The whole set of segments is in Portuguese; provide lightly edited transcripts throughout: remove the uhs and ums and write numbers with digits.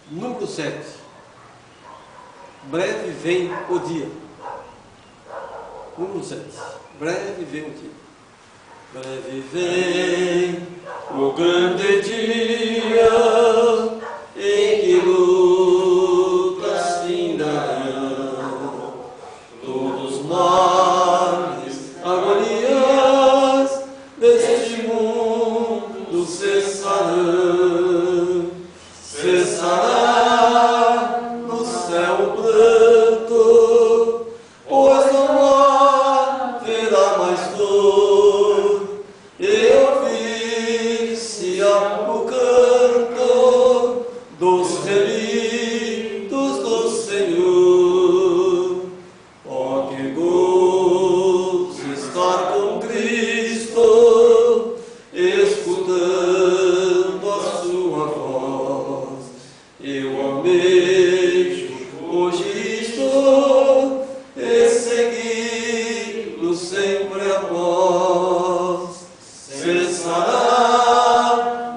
Número 7. Breve vem o dia. Número 7. Breve vem o dia. Breve vem o grande dia em que lutas findarão, todos os males, agonias deste mundo cessarão. Cessará no céu o pranto, pois não haverá mais dor. Eu vi-se-á o canto dos remidos do Senhor. Ó, que gozo estar com Cristo, escutando a sua voz. Eu almejo hoje estou e segui-lo sempre após. Cessará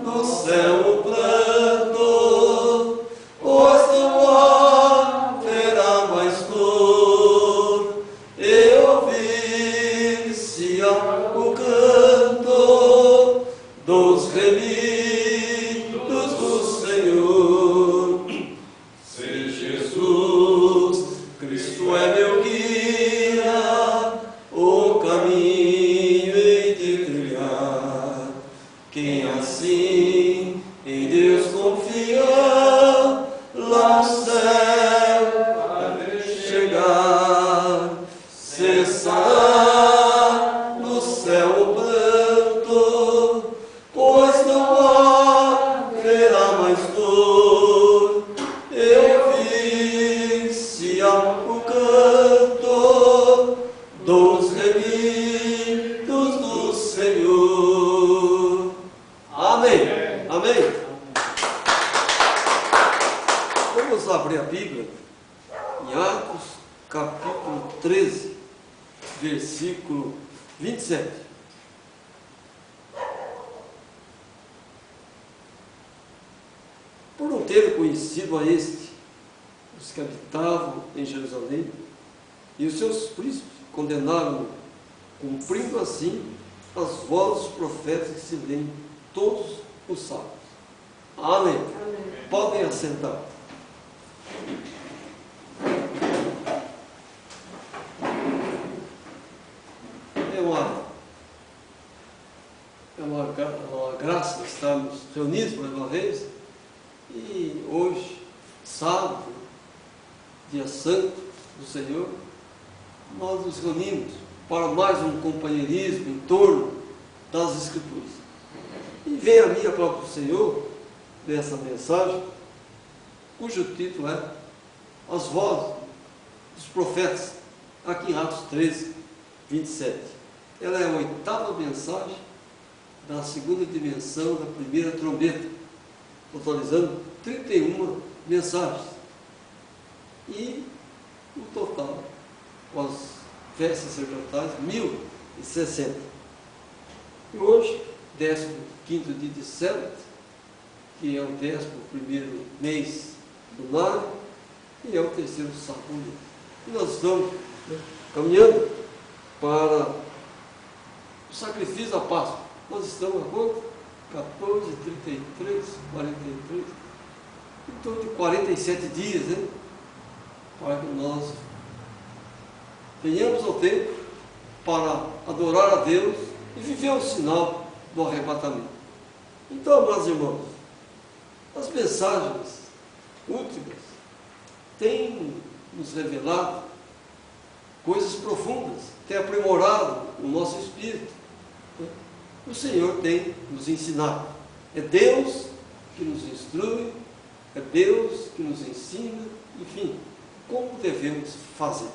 no céu o pranto, pois não haverá mais dor. Eu vi-se-á o canto dos remidos do Senhor. Sem Jesus, Cristo é meu guia, o caminho hei de trilhar. Quem assim em Deus confia, lá no céu vai chegar. Cessará no céu o pranto, pois não haverá mais dor. Eu vi-se-á o canto dos remidos do Senhor. Amém. Amém. Vamos abrir a Bíblia em Atos, capítulo 13, versículo 27. Por não ter conhecido a este, os que habitavam em Jerusalém, e os seus príncipes condenaram-no, cumprindo assim as vozes dos profetas que se leem todos os sábados. Amém. Amém. Podem assentar. É uma graça estarmos reunidos mais uma vez. E hoje, sábado, dia santo do Senhor, nós nos reunimos para mais um companheirismo em torno das Escrituras. E vem a mim a palavra do Senhor, dessa mensagem, cujo título é As Vozes dos Profetas, aqui em Atos 13, 27. Ela é a 8ª mensagem da segunda dimensão da primeira trombeta, totalizando 31 mensagens. E no total, com as festas sacerdotais, 1060. E hoje, 15º dia de Sébito, que é o 11º mês lunar, e é o 3º sábado do mês. E nós estamos caminhando para o sacrifício da Páscoa. Nós estamos a quanto? 14, 33, 43, em torno de 47 dias, né? Para que nós venhamos ao templo para adorar a Deus e viver o sinal do arrebatamento. Então, meus irmãos, as mensagens últimas têm nos revelado coisas profundas, têm aprimorado o nosso espírito. O Senhor tem nos ensinado. É Deus que nos instrui, é Deus que nos ensina, enfim, como devemos fazer.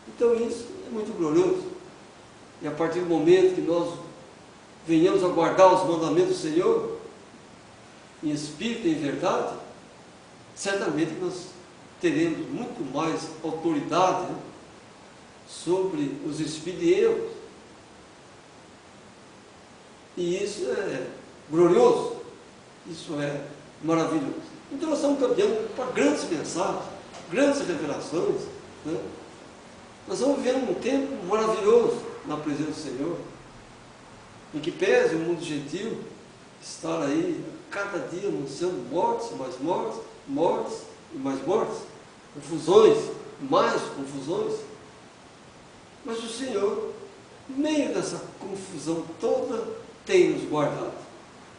Então isso é muito glorioso. E a partir do momento que nós venhamos a guardar os mandamentos do Senhor, em espírito e em verdade, certamente nós teremos muito mais autoridade, né, sobre os espíritos de erros. E isso é glorioso, isso é maravilhoso. Então nós estamos caminhando para grandes mensagens, grandes revelações, né? Nós estamos vivendo um tempo maravilhoso na presença do Senhor, em que pese o mundo gentil estar aí, cada dia anunciando mortes e mais mortes, mortes e mais mortes, confusões, mais confusões. Mas o Senhor, no meio dessa confusão toda, tem nos guardado.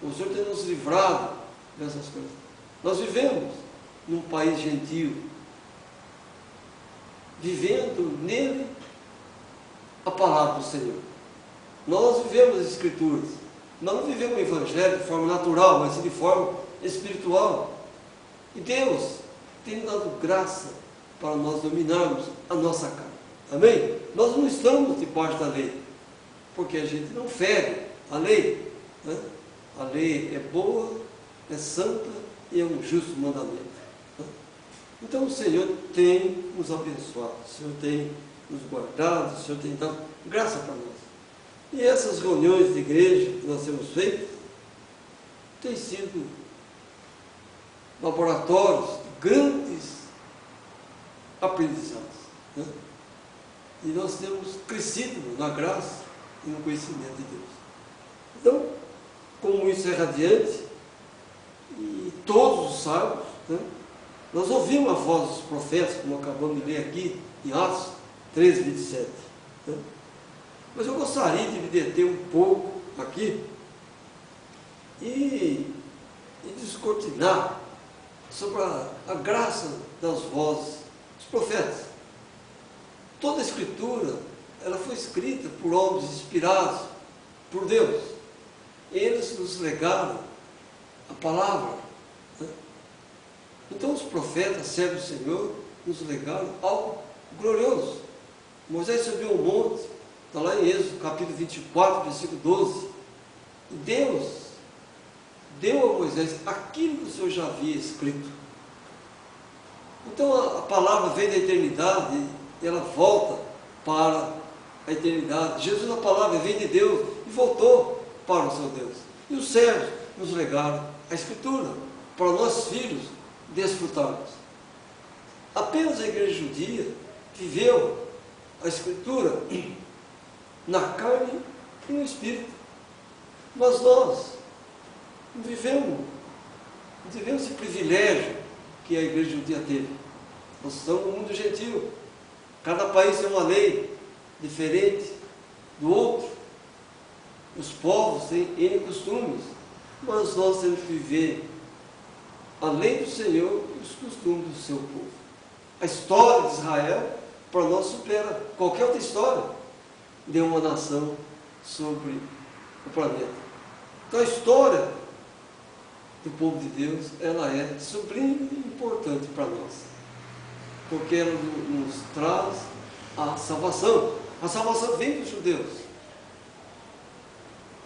O Senhor tem nos livrado dessas coisas. Nós vivemos num país gentil, vivendo nele a palavra do Senhor. Nós vivemos as Escrituras. Nós não vivemos o Evangelho de forma natural, mas sim de forma espiritual. E Deus tem nos dado graça para nós dominarmos a nossa carne. Amém? Nós não estamos debaixo da lei, porque a gente não fere a lei, né? A lei é boa, é santa e é um justo mandamento, né? Então o Senhor tem nos abençoado, o Senhor tem nos guardado, o Senhor tem dado graça para nós. E essas reuniões de igreja que nós temos feito têm sido laboratórios de grandes aprendizados, né? E nós temos crescido na graça e no conhecimento de Deus. Então, como isso é radiante, e todos os sábios, né? Nós ouvimos a voz dos profetas, como acabamos de ler aqui em Atos 13, 27. Né? Mas eu gostaria de me deter um pouco aqui e descortinar sobre a graça das vozes dos profetas. Toda a Escritura, ela foi escrita por homens inspirados por Deus. Eles nos legaram a palavra, né? Então os profetas, servos do Senhor, nos legaram algo glorioso. Moisés subiu ao monte, está lá em Êxodo, capítulo 24, versículo 12. E Deus deu a Moisés aquilo que o Senhor já havia escrito. Então a palavra vem da eternidade e ela volta para a eternidade. Jesus, a palavra, vem de Deus e voltou para o seu Deus. E os servos nos legaram a Escritura para nós filhos desfrutarmos. Apenas a igreja judia viveu a Escritura na carne e no Espírito. Mas nós não vivemos esse privilégio que a igreja judia teve. Nós estamos no mundo gentil. Cada país tem uma lei diferente do outro. Os povos têm N costumes, mas nós temos que viver a lei do Senhor e os costumes do seu povo. A história de Israel, para nós, supera qualquer outra história de uma nação sobre o planeta. Então a história do povo de Deus, ela é sublime e importante para nós, porque ela nos traz a salvação. A salvação vem dos judeus.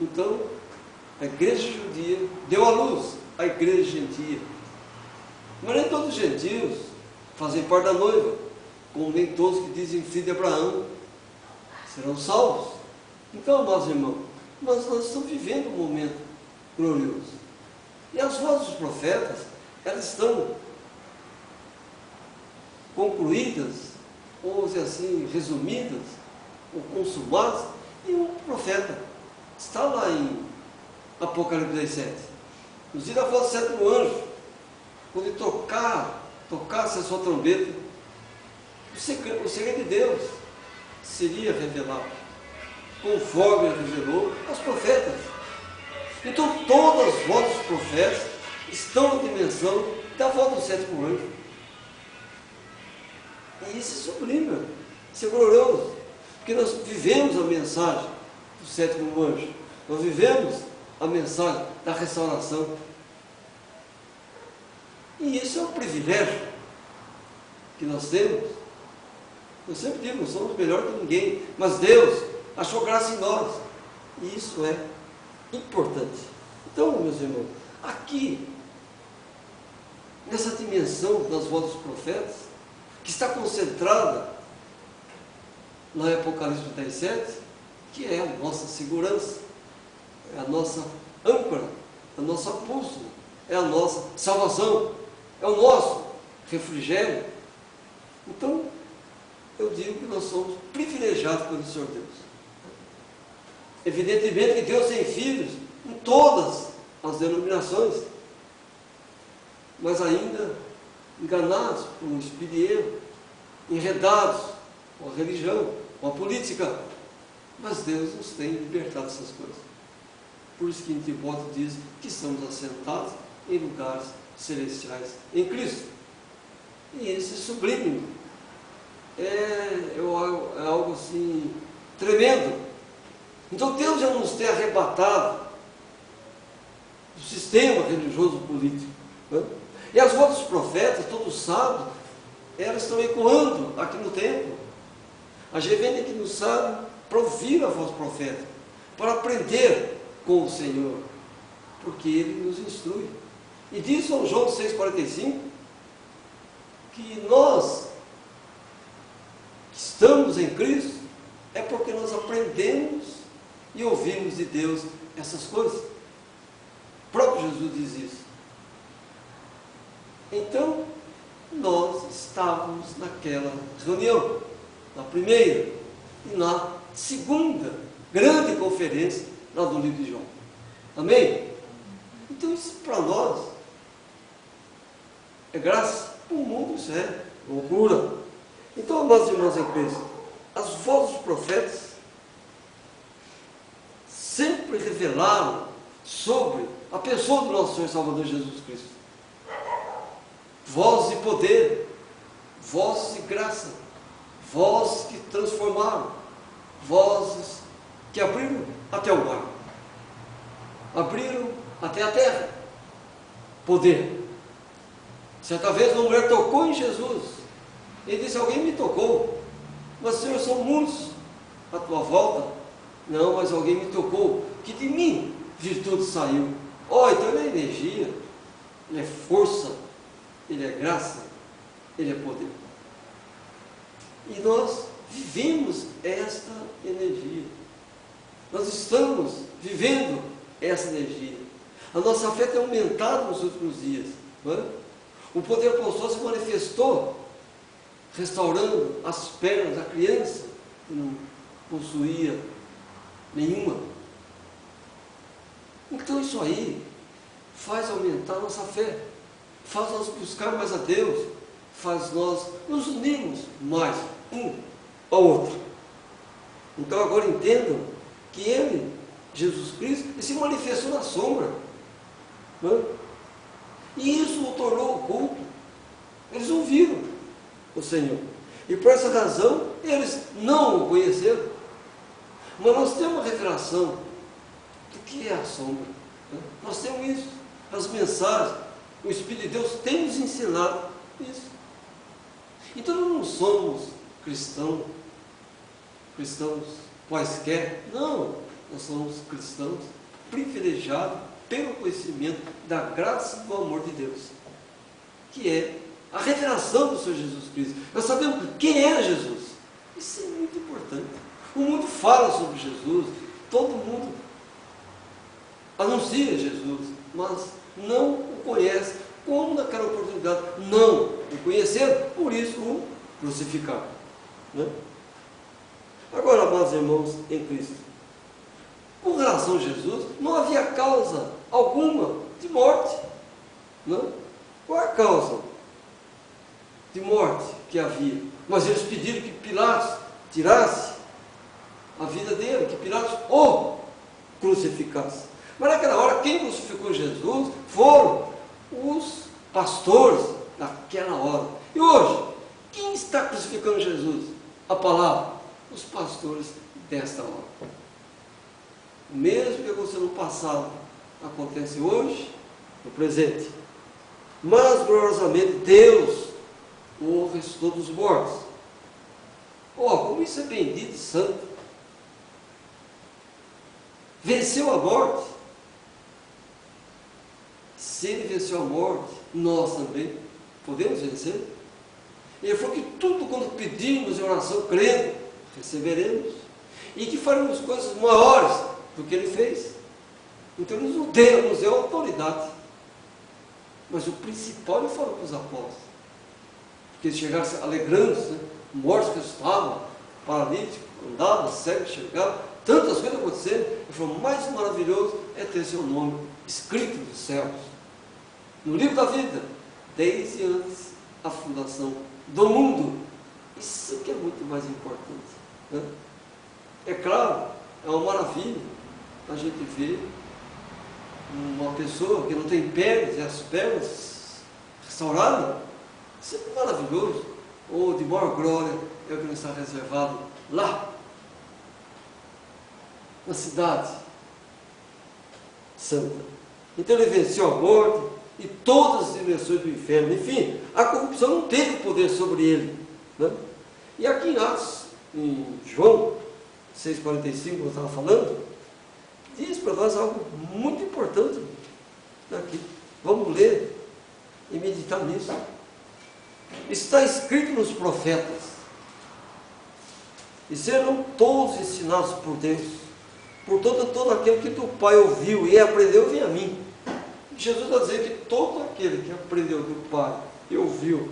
Então, a igreja judia deu à luz a igreja gentia. Mas nem todos os gentios fazem parte da noiva, como nem todos que dizem filho de Abraão serão salvos. Então, amados irmãos, mas nós estamos vivendo um momento glorioso. E as vozes dos profetas, elas estão concluídas, ou assim, resumidas, ou consumadas, e um profeta está lá em Apocalipse 17. Nos dias da voz do sétimo anjo, quando ele tocasse a sua trombeta, o segredo de Deus seria revelado, conforme ele revelou aos profetas. Então todas as vozes dos profetas estão na dimensão da voz do sétimo anjo. E isso é sublime, isso é glorioso, porque nós vivemos a mensagem do sétimo anjo, nós vivemos a mensagem da restauração. E isso é um privilégio que nós temos. Eu sempre digo, não somos melhor que ninguém, mas Deus achou graça em nós, e isso é importante. Então, meus irmãos, aqui, nessa dimensão das vozes dos profetas, que está concentrada lá em Apocalipse 37, que é a nossa segurança, é a nossa âncora, a nossa bússola, é a nossa salvação. é o nosso refrigério. Então, eu digo que nós somos privilegiados pelo Senhor Deus. Evidentemente que Deus tem filhos em todas as denominações, mas ainda enganados por um espírito de erro, enredados com a religião, com a política. Mas Deus nos tem libertado dessas coisas. Por isso que em Timóteo diz que estamos assentados em lugares celestiais em Cristo. E esse sublime é algo assim tremendo. Então Deus já nos tem arrebatado do sistema religioso político, né? E as vozes dos profetas, todos sábios, elas estão ecoando aqui no templo. A gente vem aqui no sábio para ouvir a voz profética, para aprender com o Senhor, porque Ele nos instrui. E diz São João 6,45, que nós que estamos em Cristo é porque nós aprendemos e ouvimos de Deus essas coisas. O próprio Jesus diz isso. Então, nós estávamos naquela reunião, na primeira e na segunda grande conferência lá do livro de João. Amém? Então, isso para nós é graça. Para o mundo isso é loucura. Então, amados irmãos em Cristo, as vozes dos profetas sempre revelaram sobre a pessoa do nosso Senhor e Salvador Jesus Cristo. Vozes de poder, vozes de graça, vozes que transformaram, vozes que abriram até o mar, abriram até a terra. Poder. Certa vez uma mulher tocou em Jesus. Ele disse: alguém me tocou. Mas, Senhor, são muitos à tua volta. Não, mas alguém me tocou, que de mim virtude saiu. Então ele é energia, ele é força, ele é graça, ele é poder. E nós vivemos esta energia. Nós estamos vivendo essa energia. A nossa fé tem aumentado nos últimos dias, não é? O poder apostólico se manifestou restaurando as pernas da criança que não possuía nenhuma. Então isso aí faz aumentar a nossa fé, faz nós buscar mais a Deus, faz nós nos unirmos mais um ao outro. Então agora entendam que Ele, Jesus Cristo, ele se manifestou na sombra, não é? E isso o tornou oculto. Eles ouviram o Senhor, e por essa razão eles não o conheceram. Mas nós temos uma revelação do que é a sombra, né? Nós temos isso, as mensagens, o Espírito de Deus tem nos ensinado isso. Então nós não somos cristãos quaisquer, não, nós somos cristãos privilegiados pelo conhecimento da graça e do amor de Deus, que é a revelação do Senhor Jesus Cristo. Nós sabemos quem é Jesus. Isso é muito importante. O mundo fala sobre Jesus, todo mundo anuncia Jesus, mas não o conhece, como naquela oportunidade não o conheceram, por isso o crucificaram, né? Agora, amados irmãos em Cristo, com relação a Jesus, não havia causa alguma de morte, não? Qual é a causa de morte que havia? Mas eles pediram que Pilatos tirasse a vida dele, que Pilatos o crucificasse. Mas naquela hora, quem crucificou Jesus foram os pastores daquela hora. E hoje, quem está crucificando Jesus? A palavra, os pastores desta hora. O mesmo que aconteceu no passado, acontece hoje, no presente. Mas, gloriosamente, Deus o ressuscitou dos mortos. Como isso é bendito e santo. Venceu a morte. Se ele venceu a morte, nós também podemos vencer. Ele falou que tudo quanto pedirmos em oração, crendo, receberemos. E que faremos coisas maiores do que ele fez. Então ele nos deu autoridade Mas o principal ele falou para os apóstolos. Porque eles chegaram alegrando-se, né? Mortos que estavam, paralíticos, andavam, cegos, chegavam, tantas coisas aconteceram. Ele falou, mais maravilhoso é ter seu nome escrito nos céus, no livro da vida, desde antes da fundação do mundo. Isso que é muito mais importante, né? É claro, é uma maravilha a gente ver uma pessoa que não tem pernas e as pernas restauradas. Isso é maravilhoso. Ou de maior glória é o que nos está reservado lá na cidade santa. Então ele venceu a morte e todas as dimensões do inferno. Enfim, a corrupção não teve poder sobre ele, né? E aqui em Atos, em João 6,45, como eu estava falando, diz para nós algo muito importante aqui. Vamos ler e meditar nisso. Está escrito nos profetas, e serão todos ensinados por Deus. Portanto, todo aquele que do Pai ouviu e aprendeu, vem a mim. Jesus está dizendo que todo aquele que aprendeu do Pai e ouviu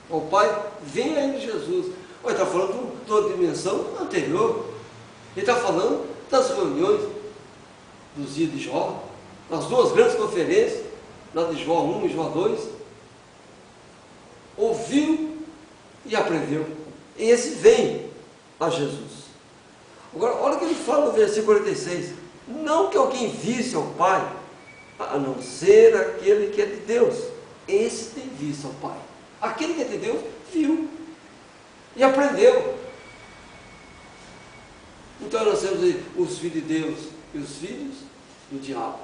ao Pai, vem a ele Jesus. Ele está falando de uma dimensão anterior. Ele está falando das reuniões dos dias de Jó, das duas grandes conferências, lá de Jó 1 e Jó 2. Ouviu e aprendeu. E esse vem a Jesus. Agora, olha o que ele fala no versículo 46. Não que alguém visse ao Pai, a não ser aquele que é de Deus. Esse tem visto ao Pai. Aquele que é de Deus, viu e aprendeu. Então nós temos aí os filhos de Deus e os filhos do diabo.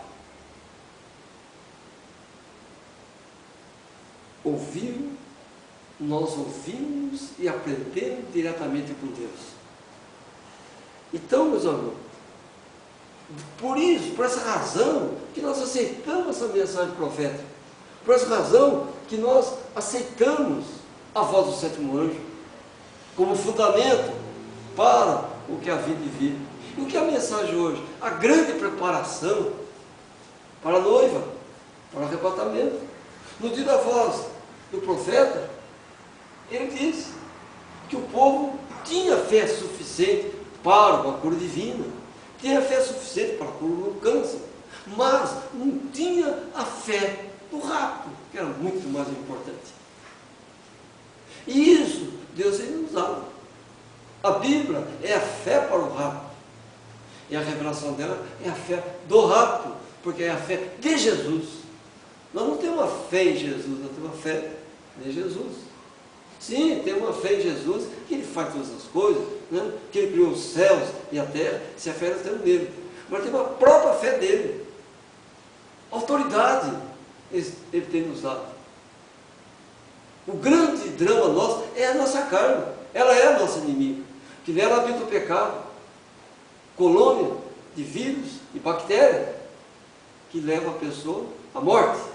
Ouviu, nós ouvimos e aprendemos diretamente com Deus. Então, meus amigos, por isso, por essa razão que nós aceitamos essa mensagem profética, por essa razão que nós aceitamos a voz do sétimo anjo como fundamento para o que havia de vir. E o que é a mensagem hoje? A grande preparação para a noiva, para o arrebatamento. No dia da voz do profeta, ele disse que o povo tinha fé suficiente para uma cura divina, tinha fé suficiente para a cura do câncer, mas não tinha a fé do rapto, que era muito mais importante. E isso Deus tem nos dado. A Bíblia é a fé para o rapto, e a revelação dela é a fé do rapto, porque é a fé de Jesus. Nós não temos uma fé em Jesus, nós temos uma fé de Jesus. Sim, tem uma fé em Jesus, que Ele faz todas as coisas, né? Que Ele criou os céus e a terra, se a fé nós temos nele. Mas tem uma própria fé dele. Autoridade Ele tem nos dado. O grande drama nosso é a nossa carne. Ela é a nossa inimiga, que nela habita o pecado, colônia de vírus e bactéria, que leva a pessoa à morte.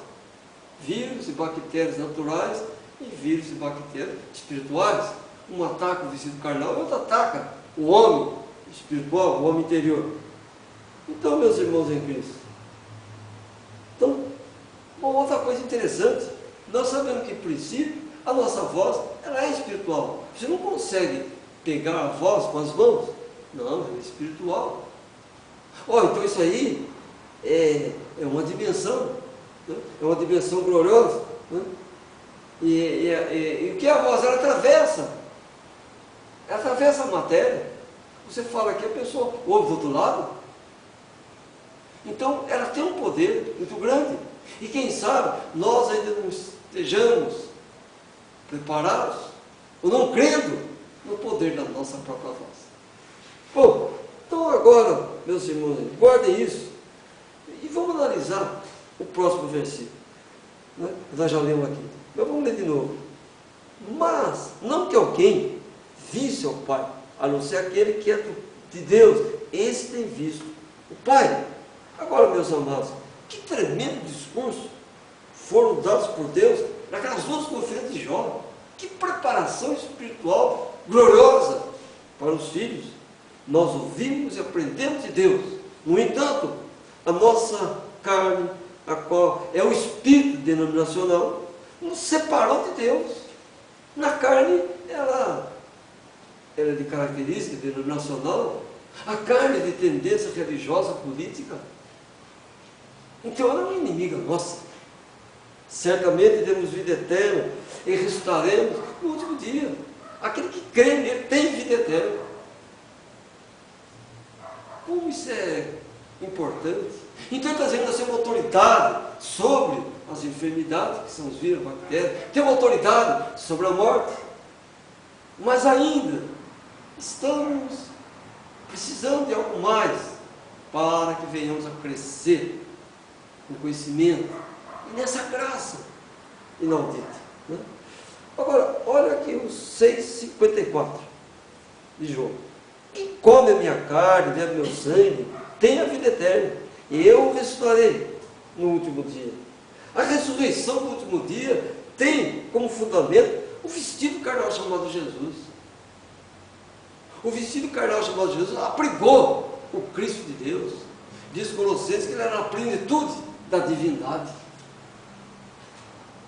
Vírus e bactérias naturais e vírus e bactérias espirituais. Um ataca o tecido carnal e outro ataca o homem espiritual, o homem interior. Então, meus irmãos em Cristo, então, uma outra coisa interessante, nós sabemos que, em princípio, a nossa voz, ela é espiritual. Você não consegue pegar a voz com as mãos. Não, ela é espiritual. Então isso aí é uma dimensão, né? É uma dimensão gloriosa, né? E o que é a voz? Ela atravessa a matéria. Você fala aqui, a pessoa ouve do outro lado. Então, ela tem um poder muito grande. E quem sabe, nós ainda não estejamos preparados, ou não crendo no poder da nossa própria voz. Bom, então agora, meus irmãos, guardem isso. E vamos analisar o próximo versículo, né? Nós já lemos aqui. Mas vamos ler de novo. Mas, não que alguém visse ao Pai, a não ser aquele que é de Deus, esse tem visto o Pai. Agora, meus amados, que tremendo discurso foram dados por Deus naquelas duas conferências de Jó. Que preparação espiritual gloriosa para os filhos. Nós ouvimos e aprendemos de Deus. No entanto, a nossa carne a qual é o espírito denominacional, nos separou de Deus. Na carne, ela é de característica denominacional, a carne é de tendência religiosa, política. Então ela é uma inimiga nossa. Certamente temos vida eterna e ressuscitaremos no último dia. Aquele que crê nele tem vida eterna. Como isso é importante. Então ele está dizendo que nós temos autoridade sobre as enfermidades, que são os vírus, bactérias, temos autoridade sobre a morte, mas ainda estamos precisando de algo mais para que venhamos a crescer no conhecimento e nessa graça inaudita, né? Agora, olha aqui o 6,54 de João. Quem come a minha carne, bebe meu sangue, tem a vida eterna, e eu o ressuscitarei no último dia. A ressurreição do último dia tem como fundamento o vestido carnal chamado Jesus. O vestido carnal chamado Jesus abrigou o Cristo de Deus. Diz Colossenses que ele era a plenitude da divindade.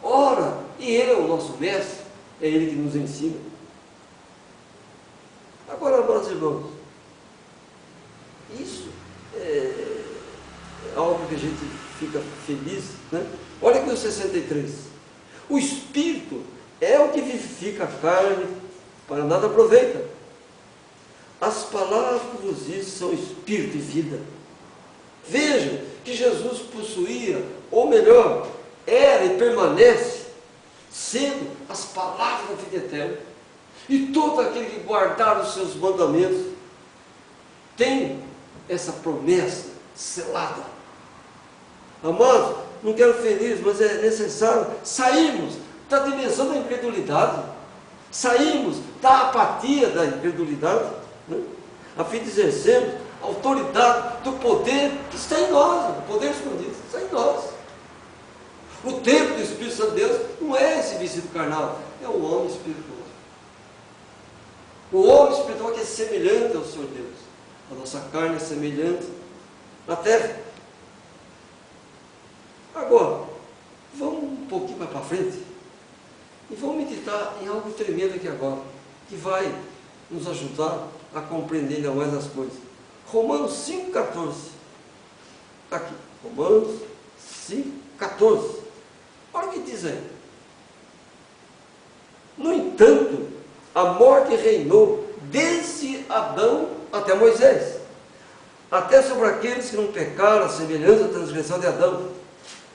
Ora, e ele é o nosso mestre, é ele que nos ensina. Agora, meus irmãos, isso é algo que a gente fica feliz, né? Olha aqui o 63. O Espírito é o que vivifica a carne, para nada aproveita. As palavras que vos disse são Espírito e vida. Vejam que Jesus possuía, ou melhor, era e permanece sendo as palavras da vida eterna. E todo aquele que guardar os seus mandamentos tem essa promessa selada. Amados, não quero ferir, mas é necessário sairmos da dimensão da incredulidade, sairmos da apatia da incredulidade, né? A fim de exercermos a autoridade do poder que está em nós, o poder escondido está em nós. O templo do Espírito Santo de Deus não é esse vestido carnal, é o homem espiritual. O homem espiritual que é semelhante ao Senhor Deus. A nossa carne é semelhante à terra. Agora, vamos um pouquinho mais para frente e vamos meditar em algo tremendo aqui agora, que vai nos ajudar a compreender ainda mais as coisas. Romanos 5,14. Aqui, Romanos 5,14. Olha o que diz aí. No entanto, a morte reinou desde Adão até Moisés, até sobre aqueles que não pecaram, a semelhança da transgressão de Adão,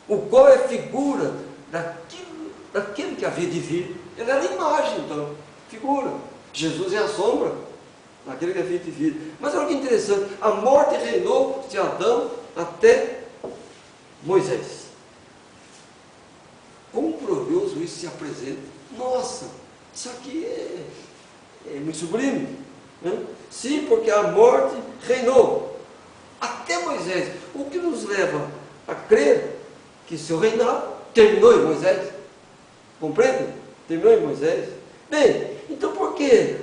o qual é figura daquele que havia de vir. Ele era a imagem, então, figura. Jesus é a sombra daquele que havia de vir. Mas olha que interessante, a morte reinou de Adão até Moisés. Como glorioso isso se apresenta. Nossa, isso aqui é muito sublime, né? Sim, porque a morte reinou até Moisés, o que nos leva a crer que seu reinado terminou em Moisés. Compreende? Terminou em Moisés. Bem, então por que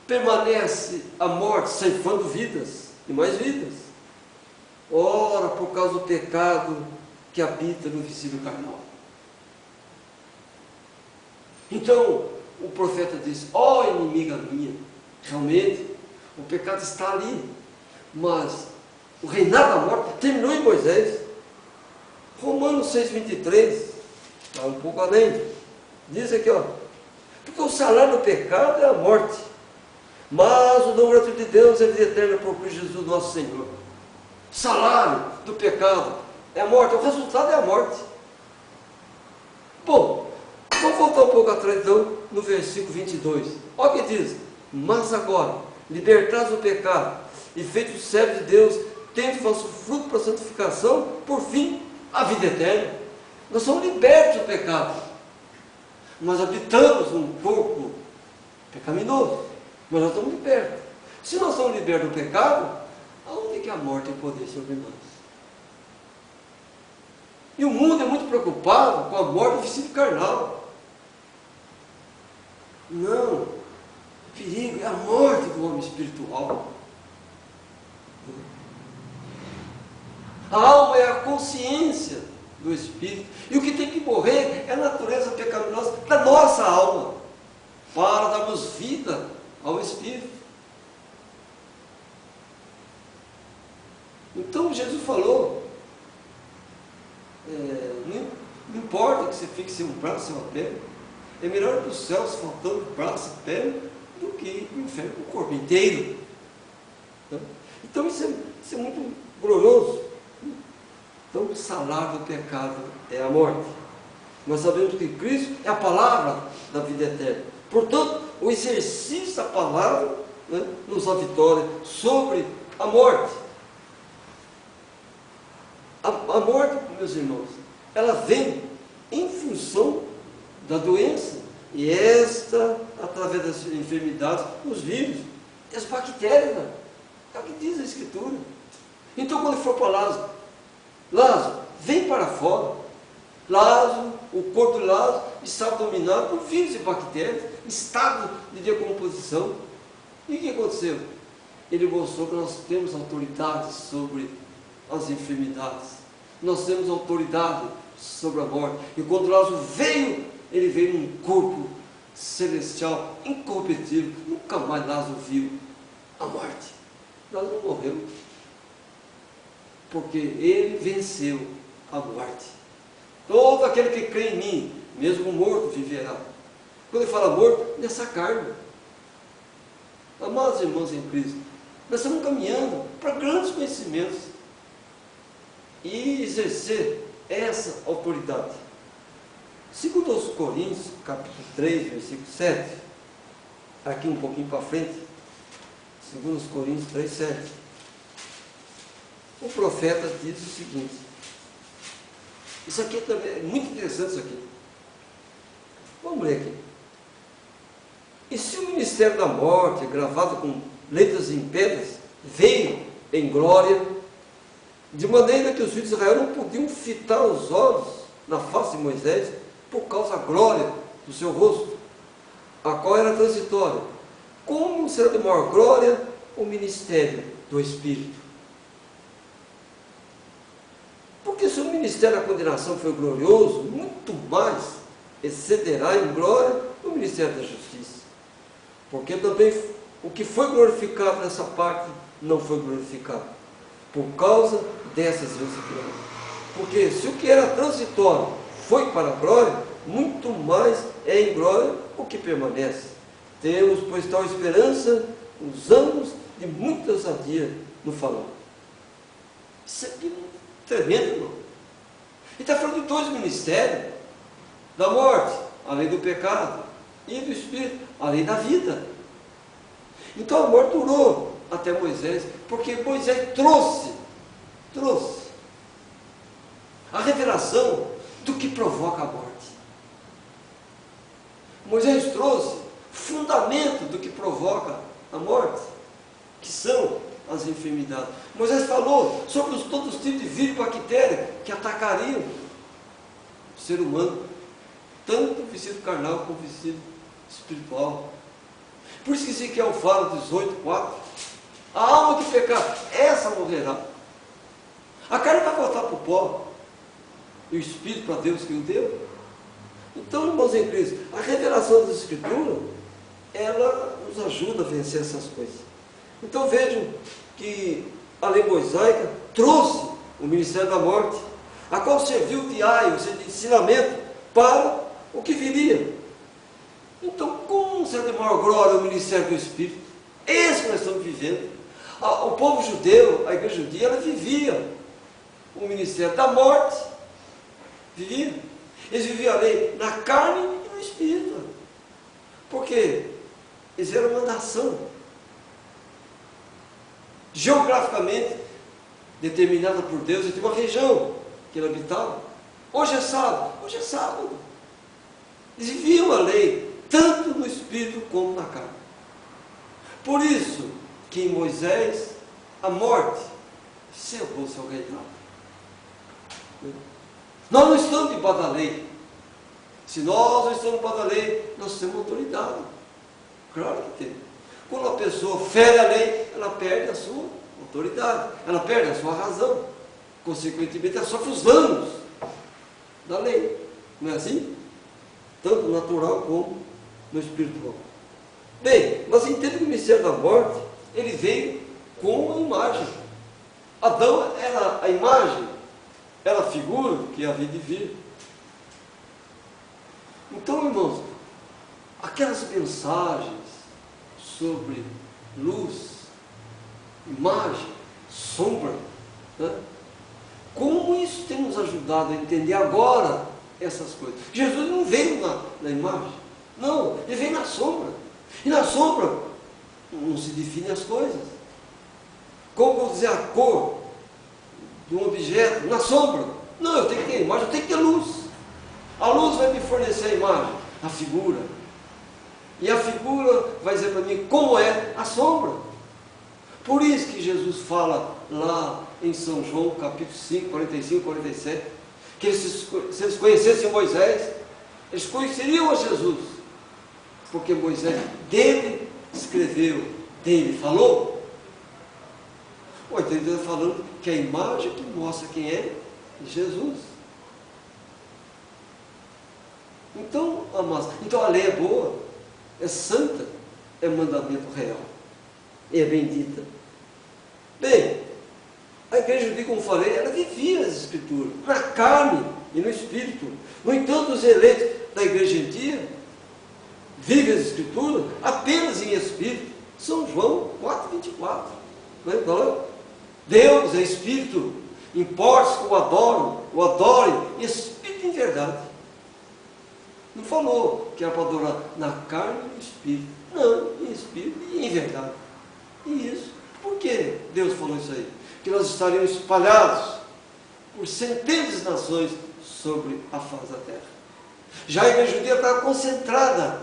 permanece a morte ceifando vidas e mais vidas? Ora, por causa do pecado que habita no vestido carnal. Então, o profeta diz: ó inimiga minha, realmente, o pecado está ali, mas o reinado da morte terminou em Moisés. Romanos 6,23, está um pouco além, diz aqui, ó, porque o salário do pecado é a morte, mas o dom gratuito de Deus é a vida eterna por Cristo Jesus nosso Senhor. O salário do pecado é a morte, o resultado é a morte. Bom, vamos voltar um pouco atrás então, no versículo 22. Olha o que diz: mas agora, libertados do pecado e feitos servos de Deus, tendo vosso fruto para a santificação, por fim, a vida eterna. Nós somos libertos do pecado, mas habitamos num corpo pecaminoso, mas nós estamos libertos. Se nós estamos libertos do pecado, aonde que a morte tem poder sobre nós? E o mundo é muito preocupado com a morte do vestido carnal. Não, o perigo é a morte do homem espiritual. A alma é a consciência do Espírito. E o que tem que morrer é a natureza pecaminosa da nossa alma, para darmos vida ao Espírito. Então Jesus falou, não importa que você fique sem um braço e uma perna, é melhor ir para os céus faltando braço e perna do que ir para o inferno com o corpo inteiro. Então isso é muito glorioso. Então o salário do pecado é a morte. Nós sabemos que Cristo é a palavra da vida eterna. Portanto, o exercício da palavra, né, nos dá vitória sobre a morte. A morte, meus irmãos, ela vem em função da doença. E esta, através das enfermidades, os vírus, as bactérias, né? É o que diz a Escritura. Então, quando for para Lázaro, Lázaro, vem para fora. Lázaro, o corpo de Lázaro está dominado por vírus e bactérias, estado de decomposição. E o que aconteceu? Ele mostrou que nós temos autoridade sobre as enfermidades. Nós temos autoridade sobre a morte. E quando Lázaro veio, ele veio num corpo celestial, incorruptível. Nunca mais Lázaro viu a morte. Lázaro morreu. Porque ele venceu a morte. Todo aquele que crê em mim, mesmo morto, viverá. Quando ele fala morto, nessa carne. Amados irmãos em Cristo, nós estamos caminhando para grandes conhecimentos e exercer essa autoridade. Segundo aos Coríntios, capítulo 3, versículo 7, aqui um pouquinho para frente, segundo aos Coríntios 3, 7, o profeta diz o seguinte, isso aqui também é muito interessante isso aqui. Vamos ler aqui. E se o ministério da morte, gravado com letras em pedras, veio em glória, de maneira que os filhos de Israel não podiam fitar os olhos na face de Moisés, por causa da glória do seu rosto, a qual era transitória. Como será de maior glória o ministério do Espírito? Porque se o ministério da condenação foi glorioso, muito mais excederá em glória o ministério da justiça. Porque também o que foi glorificado nessa parte não foi glorificado, por causa dessas inseguranças. Porque se o que era transitório foi para a glória, muito mais é em glória o que permanece. Temos, pois, tal esperança, os anos de muita ousadia no falar. Isso aqui é tremendo, irmão. E está falando de dois ministérios, da morte, a lei do pecado, e do Espírito, a lei da vida. Então a morte durou até Moisés, porque Moisés trouxe a revelação do que provoca a morte. Moisés trouxe fundamento do que provoca a morte, que são as enfermidades. Moisés falou sobre todos os tipos de vírus e bactérias que atacariam o ser humano, tanto o vestido carnal como o vestido espiritual. Por isso que Ezequiel fala, 18:4, a alma que pecar, essa morrerá. A carne vai voltar para o pó, e o Espírito para Deus que o deu. Então, irmãos em Cristo, a revelação das Escrituras, ela nos ajuda a vencer essas coisas. Então vejam que a lei mosaica trouxe o ministério da morte, a qual serviu de aio, ou seja, de ensinamento para o que viria. Então, como será de maior glória o ministério do Espírito? Esse que nós estamos vivendo. O povo judeu, a igreja judia, ela vivia o ministério da morte. Vivia. Eles viviam a lei na carne e no Espírito. Porque eles eram uma nação geograficamente determinada por Deus. Eles tinham uma região que ele habitava. Hoje é sábado. Eles viviam a lei tanto no Espírito como na carne. Por isso que em Moisés a morte cerrou seu reinado. Nós não estamos debaixo da lei. Se nós não estamos debaixo da lei, nós temos autoridade. Claro que tem. Quando a pessoa fere a lei, ela perde a sua autoridade, ela perde a sua razão. consequentemente, ela sofre os danos da lei. Não é assim? Tanto no natural como no espiritual. Bem, mas entenda que o mistério da morte, ele veio com uma imagem. Adão era a imagem, era a figura que havia de vir. Então, irmãos, aquelas mensagens sobre luz, imagem, sombra, né? Como isso tem nos ajudado a entender agora essas coisas? Jesus não veio na imagem, não, ele veio na sombra. E na sombra não se define as coisas. Como vou dizer a cor de um objeto na sombra? Não, eu tenho que ter imagem, eu tenho que ter luz. A luz vai me fornecer a imagem, a figura. E a figura vai dizer para mim como é a sombra. Por isso que Jesus fala lá em São João, capítulo 5, 45, 47, que se eles conhecessem Moisés, eles conheceriam a Jesus. Porque Moisés dele escreveu, dele falou. Então ele está falando que a imagem que mostra quem é Jesus. Então, amados, então a lei é boa, é santa, é mandamento real, e é bendita. Bem, a igreja judia, como falei, ela vivia as escrituras, na carne e no espírito. No entanto, os eleitos da igreja gentia vivem as escrituras apenas em espírito. São João 4,24. Não é? Deus é espírito, importa que o adorem em espírito e em verdade. Não falou que era para adorar na carne e no espírito. Não, em espírito e em verdade. E isso, por que Deus falou isso aí? Que nós estaríamos espalhados por centenas de nações sobre a face da terra. Já a igreja judia estava concentrada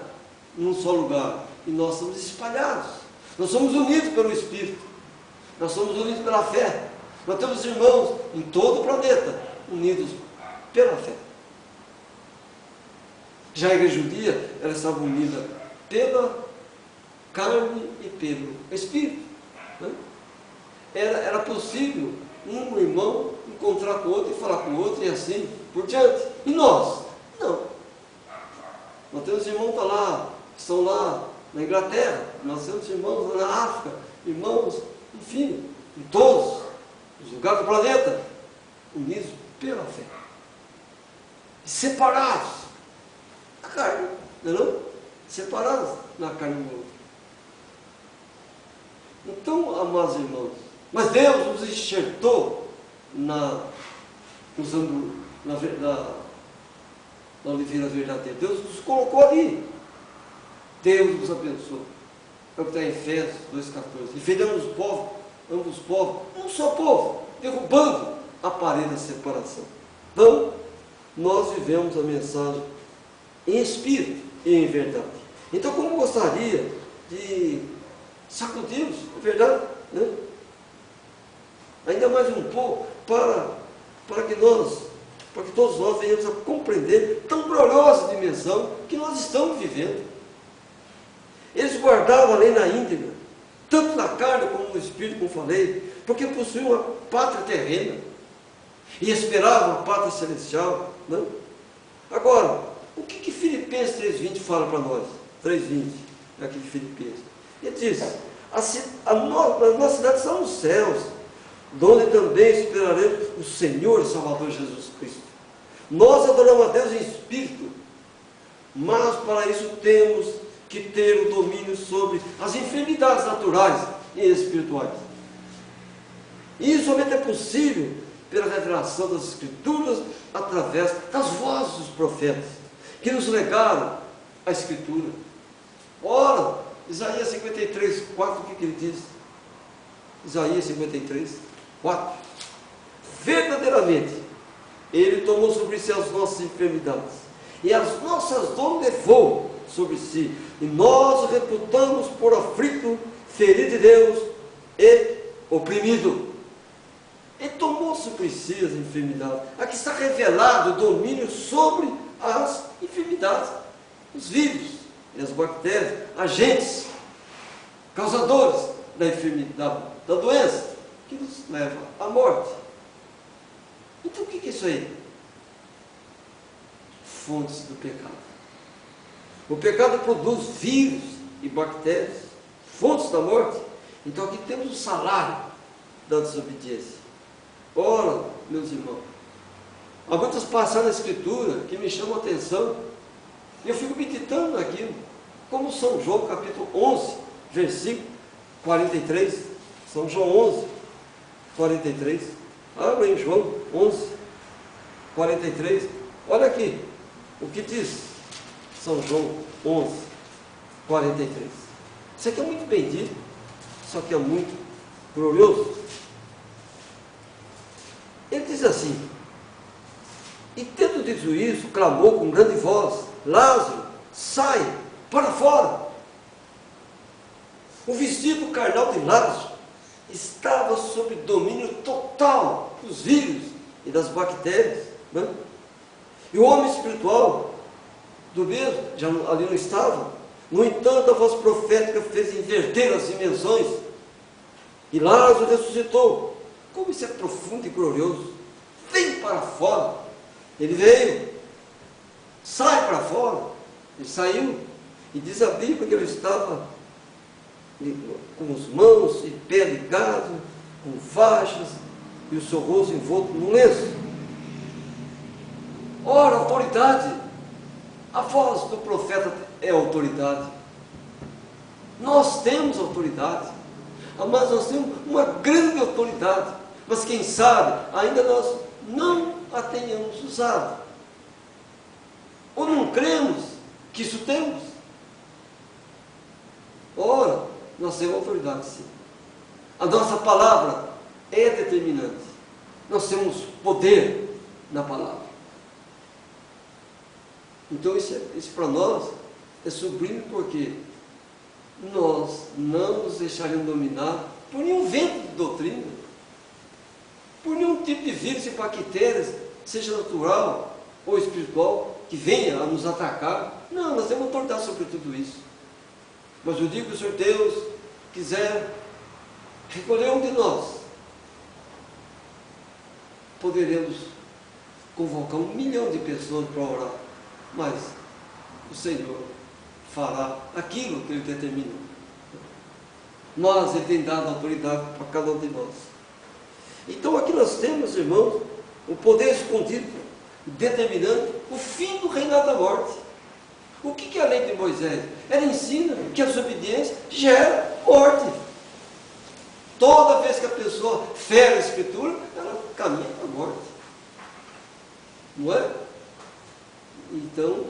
num só lugar. E nós somos espalhados. Nós somos unidos pelo Espírito. Nós somos unidos pela fé. Nós temos irmãos em todo o planeta unidos pela fé. Já a igreja judia, ela estava unida pela carne e pelo Espírito. Né? Era possível um irmão encontrar com o outro e falar com o outro e assim por diante. E nós? Não. Nós temos irmãos que estão lá na Inglaterra, nós temos irmãos lá na África, irmãos, enfim, em todos os lugares do planeta, unidos pela fé. Separados na carne, não? Separados na carne do outro. Então, amados irmãos, mas Deus nos enxertou usando na oliveira verdadeira. Deus nos colocou ali. Deus nos abençoou. É o que está em Efésios 2,14. E fez ambos os povos, um só povo, derrubando a parede da separação. Então, nós vivemos a mensagem em espírito e em verdade. Então, como gostaria de sacudir-nos, é verdade, né? Ainda mais um pouco, para que todos nós venhamos a compreender tão gloriosa dimensão que nós estamos vivendo. Eles guardavam a lei na íntegra, tanto na carne como no espírito, como falei, porque possuíam uma pátria terrena e esperavam a pátria celestial. Não? Agora, o que Filipenses 3,20 fala para nós? 3,20, aqui de Filipenses. Ele diz: a nossa cidade está nos céus, donde também esperaremos o Senhor e Salvador Jesus Cristo. Nós adoramos a Deus em espírito, mas para isso temos que ter o domínio sobre as enfermidades naturais e espirituais. E isso somente é possível pela revelação das Escrituras através das vozes dos profetas, que nos legaram a Escritura. Ora, Isaías 53, 4, o que ele diz? Isaías 53, 4. Verdadeiramente, Ele tomou sobre si as nossas enfermidades, e as nossas dores levou sobre si, e nós o reputamos por aflito, ferido de Deus e oprimido. Ele tomou sobre si as enfermidades. Aqui está revelado o domínio sobre as enfermidades, os vírus e as bactérias, agentes causadores da enfermidade, da doença, que nos leva à morte. Então o que é isso aí? Fontes do pecado. O pecado produz vírus e bactérias, fontes da morte. Então aqui temos o salário da desobediência. Ora, meus irmãos, há muitas passagens na Escritura que me chamam a atenção, e eu fico meditando naquilo, como São João capítulo 11, versículo 43, São João 11, 43, abra em João 11, 43, olha aqui, o que diz São João 11, 43, isso aqui é muito bem dito, só que é muito glorioso. Ele diz assim: e tendo dito isso, clamou com grande voz: Lázaro, sai para fora. O vestido carnal de Lázaro estava sob domínio total dos vírus e das bactérias, né? E o homem espiritual do mesmo, já ali não estava. No entanto, a voz profética fez inverter as dimensões, e Lázaro ressuscitou. Como isso é profundo e glorioso! Vem para fora. Ele veio, sai para fora. Ele saiu, e diz a Bíblia que ele estava com as mãos e pé ligado, com faixas, e o seu rosto envolto num lenço. Ora, autoridade, a voz do profeta é autoridade. Nós temos autoridade, mas nós temos uma grande autoridade, mas quem sabe ainda nós não a tenhamos usado, ou não cremos que isso temos. Ora, nós temos autoridade, sim. A nossa palavra é determinante. Nós temos poder na palavra. Então isso para nós é sublime, porque nós não nos deixaremos dominar por nenhum vento de doutrina, por nenhum tipo de vírus e bactérias, seja natural ou espiritual, que venha a nos atacar. Não, nós temos autoridade sobre tudo isso. Mas eu digo que o Senhor Deus quiser recolher um de nós, poderemos convocar 1 milhão de pessoas para orar, mas o Senhor fará aquilo que Ele determinou. Mas Ele tem dado autoridade para cada um de nós. Então aqui nós temos, irmãos, o poder escondido, determinando o fim do reinado da morte. O que é a lei de Moisés? Ela ensina que a desobediência gera morte. Toda vez que a pessoa fere a Escritura, ela caminha para a morte. Não é? Então,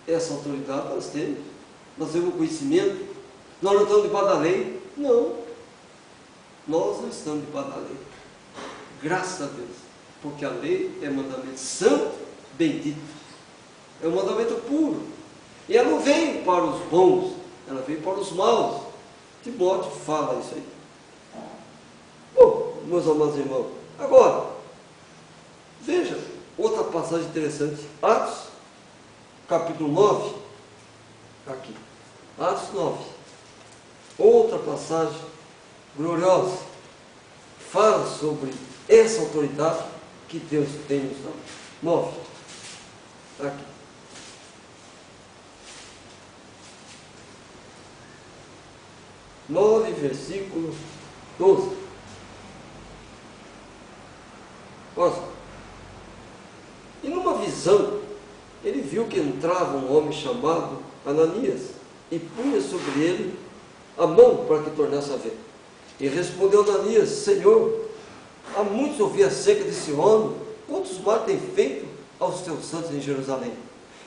essa autoridade nós temos. Nós temos o conhecimento. Nós não estamos debaixo da lei. Não. Nós não estamos debaixo da lei. Graças a Deus. Porque a lei é mandamento santo, bendito. É um mandamento puro. E ela não veio para os bons, ela veio para os maus. Timóteo fala isso aí. Bom, meus amados irmãos, agora, veja outra passagem interessante. Atos, capítulo 9. Aqui. Atos 9. Outra passagem gloriosa. Fala sobre essa autoridade que Deus tem nos dado. 9. Aqui. 9, versículo 12. Olha só. E numa visão, ele viu que entrava um homem chamado Ananias, e punha sobre ele a mão para que tornasse a ver. E respondeu Ananias: Senhor, há muitos ouvi acerca desse homem, quantos males tem feito aos teus santos em Jerusalém.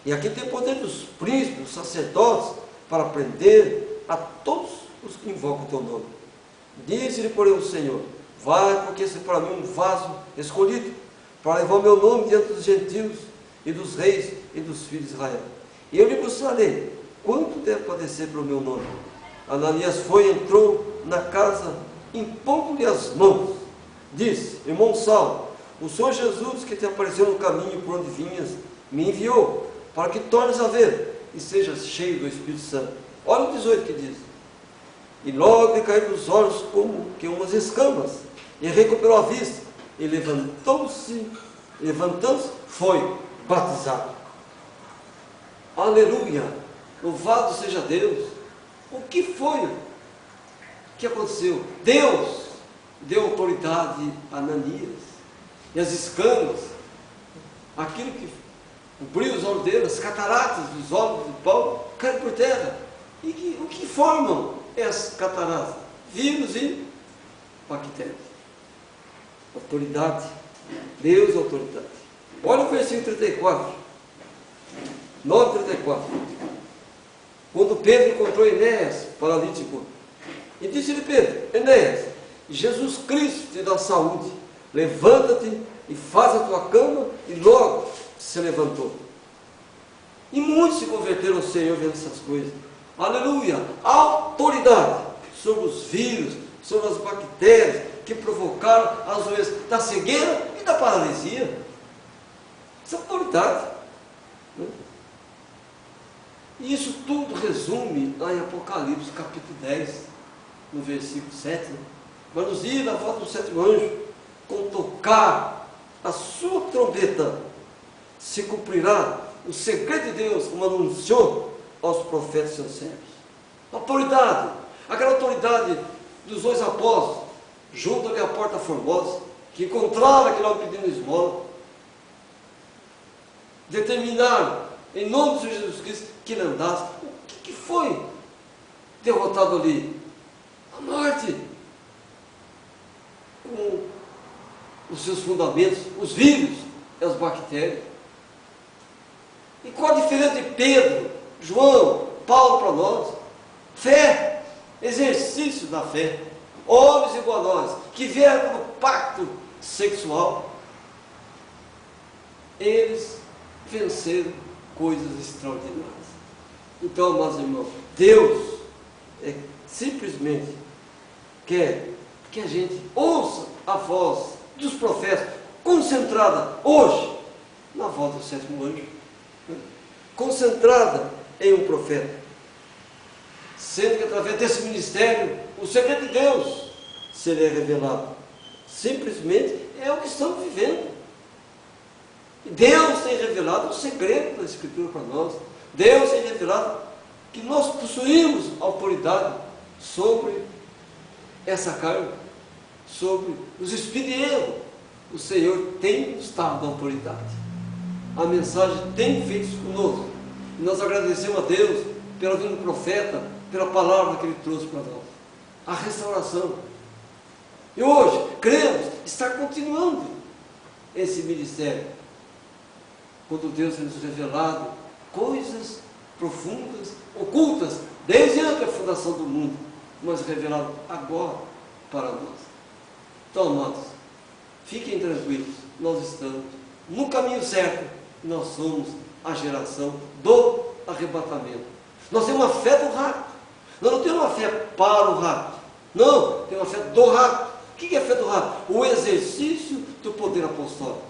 E aqui tem poder dos príncipes, dos sacerdotes, para prender a todos os que invocam o teu nome. Disse-lhe, porém, o Senhor: vai, porque esse é para mim um vaso escolhido, para levar o meu nome diante dos gentios e dos reis e dos filhos de Israel. E eu lhe mostrarei quanto deve padecer pelo meu nome. Ananias foi e entrou na casa, impondo-lhe as mãos. Disse: irmão Saulo, o Senhor Jesus, que te apareceu no caminho por onde vinhas, me enviou, para que tornes a ver e sejas cheio do Espírito Santo. Olha o 18 que diz: e logo lhe caíram dos olhos como que umas escamas, e recuperou a vista, e levantou-se levantando-se, foi batizado. Aleluia! Louvado seja Deus! O que foi que aconteceu? Deus deu autoridade a Ananias e as escamas, aquilo que cobriu os olhos dele, as cataratas dos olhos de Paulo, caíram por terra. E o que formam essas cataratas? Vírus e bactérias. Autoridade. Deus, autoridade. Olha o versículo 34. 9:34. Quando Pedro encontrou Enéas, paralítico, e disse-lhe Pedro: Enéas, Jesus Cristo te dá saúde, levanta-te e faz a tua cama, e logo se levantou. E muitos se converteram ao Senhor vendo essas coisas. Aleluia! Autoridade sobre os vírus, sobre as bactérias que provocaram as doenças da cegueira e da paralisia. Essa autoridade. E isso tudo resume lá em Apocalipse capítulo 10, no versículo 7. Vai nos ir na volta do sétimo anjo, com tocar a sua trombeta, se cumprirá o segredo de Deus, como anunciou aos profetas seus servos. Autoridade, aquela autoridade dos dois apóstolos, junto ali à porta formosa, que encontraram aquele homem pedindo esmola, determinaram, em nome de Jesus Cristo, que ele andasse. O que foi derrotado ali? A morte, com os seus fundamentos, os vírus e as bactérias. E qual a diferença de Pedro, João, Paulo para nós? Fé, exercício da fé. Homens igual a nós, que vieram do pacto sexual, eles venceram coisas extraordinárias. Então, amados irmãos, Deus simplesmente quer que a gente ouça a voz dos profetas, concentrada hoje na voz do sétimo anjo, concentrada em um profeta, sendo que através desse ministério o segredo de Deus seria revelado. Simplesmente é o que estamos vivendo. Deus tem revelado o segredo da Escritura para nós. Deus tem revelado que nós possuímos autoridade sobre essa carne, sobre os espíritos de erro. O Senhor tem nos dado autoridade. A mensagem tem feito isso conosco. E nós agradecemos a Deus pela vinda do profeta, pela palavra que ele trouxe para nós. A restauração. E hoje, cremos, está continuando esse ministério. Quando Deus tem nos revelado coisas profundas, ocultas, desde antes da fundação do mundo, mas revelado agora para nós. Então, amados, fiquem tranquilos, nós estamos no caminho certo, nós somos a geração do arrebatamento. Nós temos uma fé do rapto, nós não temos uma fé para o rapto, não, temos uma fé do rapto. O que é a fé do rapto? O exercício do poder apostólico,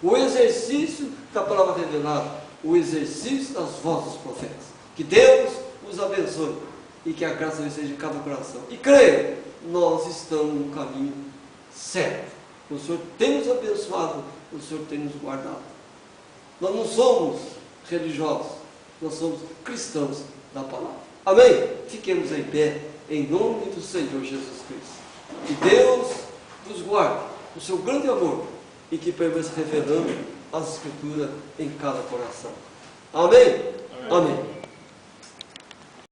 o exercício da palavra revelada, o exercício das vozes dos profetas. Que Deus os abençoe e que a graça seja em cada coração. E creio, nós estamos no caminho certo. O Senhor tem nos abençoado, o Senhor tem nos guardado. Nós não somos religiosos, nós somos cristãos da palavra. Amém? Fiquemos em pé, em nome do Senhor Jesus Cristo. Que Deus nos guarde o seu grande amor e que permaneça revelando as Escrituras em cada coração. Amém? Amém. Amém.